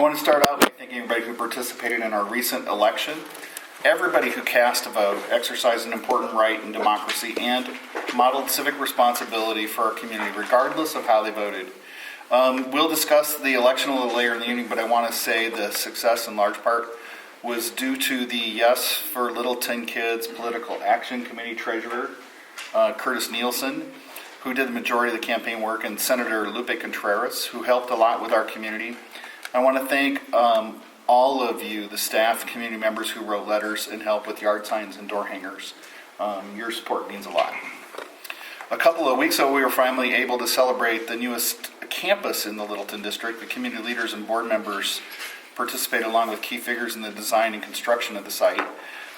I want to start out by thanking everybody who participated in our recent election. Everybody who cast a vote exercised an important right in democracy and modeled civic responsibility for our community, regardless of how they voted. We'll discuss the election a little later in the evening, but I want to say the success in large part was due to the Yes for Littleton Kids Political Action Committee Treasurer, Curtis Nielsen, who did the majority of the campaign work, and Senator Lupe Contreras, who helped a lot with our community. I want to thank all of you, the staff, community members who wrote letters and helped with yard signs and door hangers. Your support means a lot. A couple of weeks ago, we were finally able to celebrate the newest campus in the Littleton district. The community leaders and board members participated along with key figures in the design and construction of the site.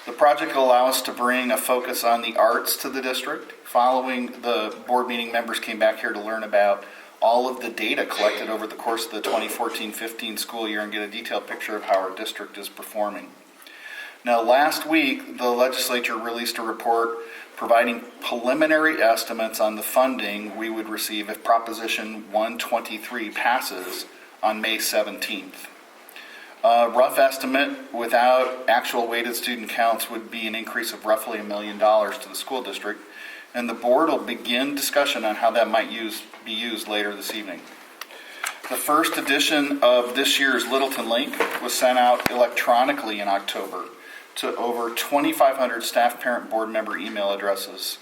The project will allow us to bring a focus on the arts to the district. Following the board meeting, members came back here to learn about all of the data collected over the course of the 2014-15 school year and get a detailed picture of how our district is performing. Now, last week, the legislature released a report providing preliminary estimates on the funding we would receive if Proposition 123 passes on May 17th. A rough estimate without actual weighted student counts would be an increase of roughly $1 million to the school district, and the board will begin discussion on how that might be used later this evening. The first edition of this year's Littleton Link was sent out electronically in October to over 2,500 staff, parent, board member email addresses.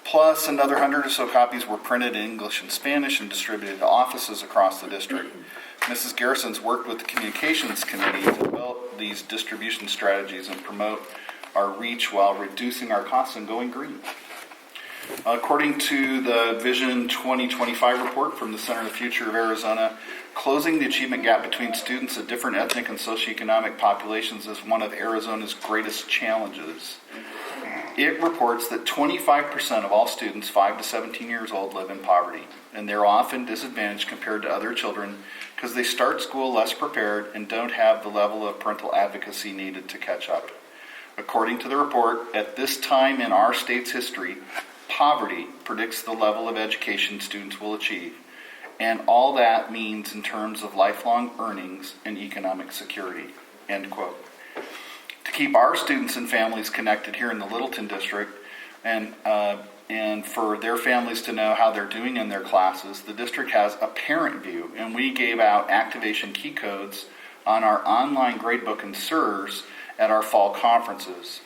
Plus, another 100 or so copies were printed in English and Spanish and distributed to offices across the district. Mrs. Garrison's worked with the Communications Committee to develop these distribution strategies and promote our reach while reducing our costs and going green. According to the Vision 2025 report from the Center of the Future of Arizona, closing the achievement gap between students of different ethnic and socioeconomic populations is one of Arizona's greatest challenges. It reports that 25% of all students 5 to 17 years old live in poverty, and they're often disadvantaged compared to other children because they start school less prepared and don't have the level of parental advocacy needed to catch up. According to the report, at this time in our state's history, poverty predicts the level of education students will achieve, and all that means in terms of lifelong earnings and economic security, end quote. To keep our students and families connected here in the Littleton district and for their families to know how they're doing in their classes, the district has a parent view, and we gave out activation key codes on our online gradebook and SIRS at our fall conferences.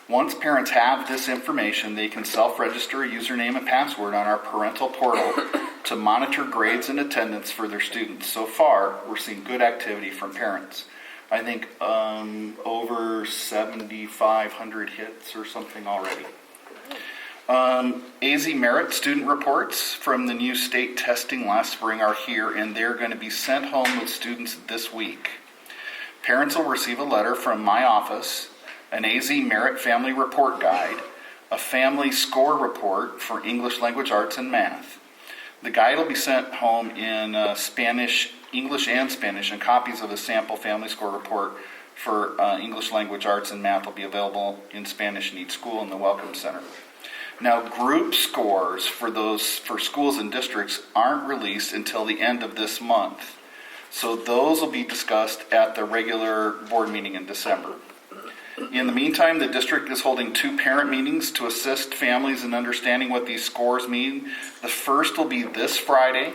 Once parents have this information, they can self-register a username and password on our parental portal to monitor grades and attendance for their students. So far, we're seeing good activity from parents. I think over 7,500 hits or something already. AZ Merit student reports from the new state testing last spring are here, and they're going to be sent home with students this week. Parents will receive a letter from my office, an AZ Merit Family Report Guide, a family score report for English language arts and math. The guide will be sent home in English and Spanish, and copies of a sample family score report for English language arts and math will be available in Spanish in each school in the Welcome Center. Now, group scores for schools and districts aren't released until the end of this month, so those will be discussed at the regular board meeting in December. In the meantime, the district is holding 2 parent meetings to assist families in understanding what these scores mean. The first will be this Friday,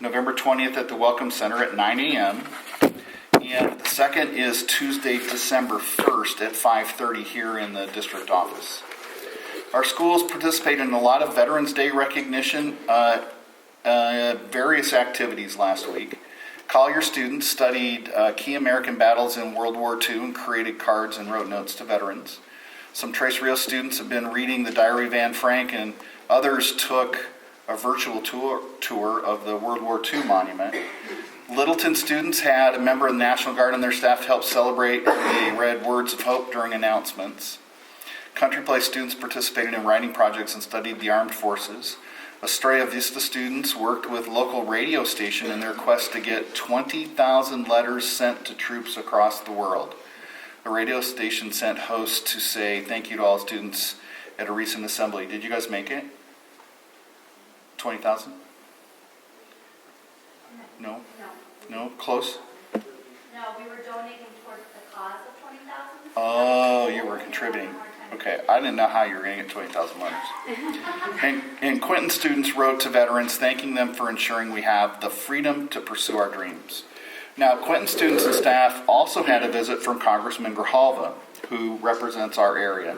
November 20th at the Welcome Center at 9 a.m. And the second is Tuesday, December 1st at 5:30 here in the district office. Our schools participated in a lot of Veterans Day recognition, various activities last week. Collier students studied key American battles in World War II and created cards and wrote notes to veterans. Some Tres Rios students have been reading the Diary of Anne Frank, and others took a virtual tour of the World War II monument. Littleton students had a member of the National Guard on their staff to help celebrate. They read words of hope during announcements. Country Place students participated in writing projects and studied the armed forces. Estrella Vista students worked with local radio station in their quest to get 20,000 letters sent to troops across the world. The radio station sent hosts to say thank you to all students at a recent assembly. Did you guys make it? 20,000? No? No? Close? No, we were donating towards the cause of 20,000. Oh, you were contributing. Okay, I didn't know how you were going to get 20,000 letters. And Quinton students wrote to veterans thanking them for ensuring we have the freedom to pursue our dreams. Now, Quinton students and staff also had a visit from Congressman Grijalva, who represents our area.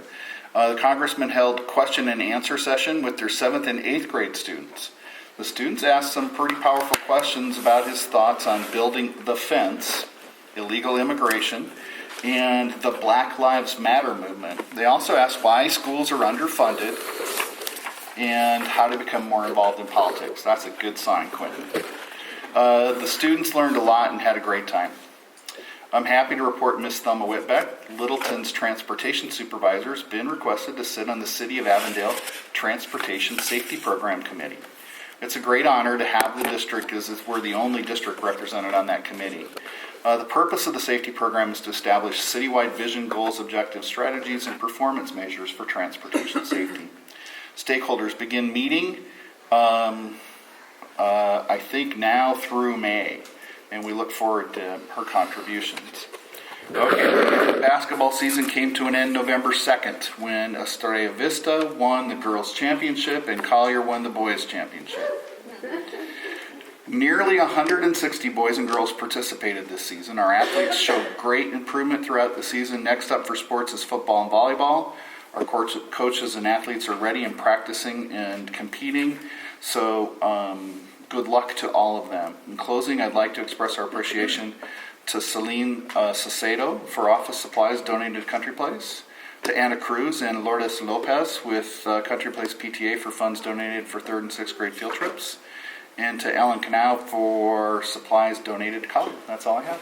The congressman held question and answer session with their 7th and 8th grade students. The students asked some pretty powerful questions about his thoughts on building the fence, illegal immigration, and the Black Lives Matter movement. They also asked why schools are underfunded and how to become more involved in politics. That's a good sign, Quentin. The students learned a lot and had a great time. I'm happy to report Ms. Thelma Whitbeck, Littleton's transportation supervisor, has been requested to sit on the City of Avondale Transportation Safety Program Committee. It's a great honor to have the district, as we're the only district represented on that committee. The purpose of the safety program is to establish citywide vision, goals, objectives, strategies, and performance measures for transportation safety. Stakeholders begin meeting, I think now through May, and we look forward to her contributions. Okay, the basketball season came to an end November 2nd when Estrella Vista won the girls' championship and Collier won the boys' championship. Nearly 160 boys and girls participated this season. Our athletes showed great improvement throughout the season. Next up for sports is football and volleyball. Our coaches and athletes are ready and practicing and competing. So good luck to all of them. In closing, I'd like to express our appreciation to Celine Sacedo for office supplies donated to Country Place, to Anna Cruz and Lourdes Lopez with Country Place PTA for funds donated for 3rd and 6th grade field trips, and to Ellen Canal for supplies donated to college. That's all I have.